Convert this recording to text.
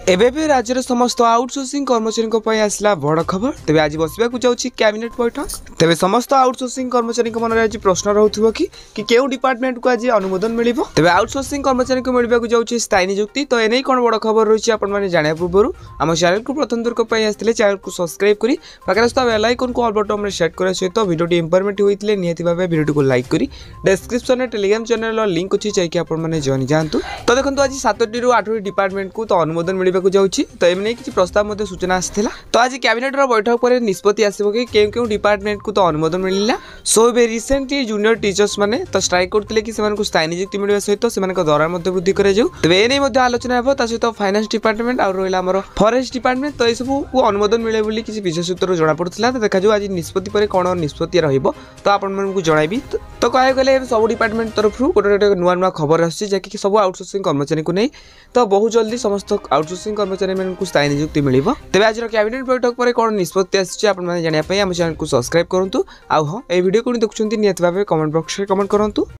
एबे भी राज्यर समस्त आउटसोर्सिंग कर्मचारी आसला बड़ खबर। तेज आज बसवाक जाऊँगी कैबिनेट बैठक। तेज समस्त आउटसोर्सिंग कर्मचारी मन में आज प्रश्न रोथो कि क्यों डिपार्टमेंट को आज अनुमोदन मिल। तेज आउटसोर्सिंग कर्मचारी को मिलवा जाऊँगी स्थायी नियुक्ति। तो एने कौन बड़ खबर रही है जाना पूर्व आम चैनल को प्रथम दूर आसते चैनल को सब्सक्राइब कर पाखे बेल आइकन को ऑल बटन में सेट करने सहित वीडियो इंफॉर्मेटिव होते निहती भाव वीडियो को लाइक करी डिस्क्रिप्शन में टेलीग्राम चैनल लिंक अच्छी चाहिए आपने जॉइन जातु। तो देखो आज 7टी ରୁ 8ଟି डिपार्टमेंट को तो अनुमोदन मिल जाऊँगी। तो एम किसी प्रस्ताव सूचना आसाला। तो आज कैबिनेट बैठक पर निष्पत्ति आसो कि क्यों डिपार्टमेंट को तो अनुमोदन मिलला। सो ए रिसेंटली जूनियर टीचर्स मैंने तो स्ट्राइक करते कि स्थायी नियुक्ति मिलवा सहित दरमार वृद्धि कर आलोचना हो सहित फाइनान्स डिपार्टमेंट और रहा फॉरेस्ट डिपार्टमेंट। तो यू को अनुमोदन मिले बोली किसी विशेष सूत्र जना पड़ा। तो देखा आज निष्पत्ति पर कौन निष्पत्ति रही तो आपको जनइबी। तो कह गले सब डिपार्टमेंट तरफ गोटे नुआ नुआ खबर आसकि सब आउटसोर्सिंग कर्मचारी को नहीं तो बहुत जल्दी समस्त आउटसोर्सिंग कर्मचारी को स्थायी नियुक्ति मिल। तेज आज कैबिनेट बैठक पर कौन निष्पत्ति आसने जानापी आम चैनल को सब्सक्राइब करूँ। आउ हाँ ये वीडियो को देखुं निहत भाव कमेंट बॉक्स में कमेंट करूँ।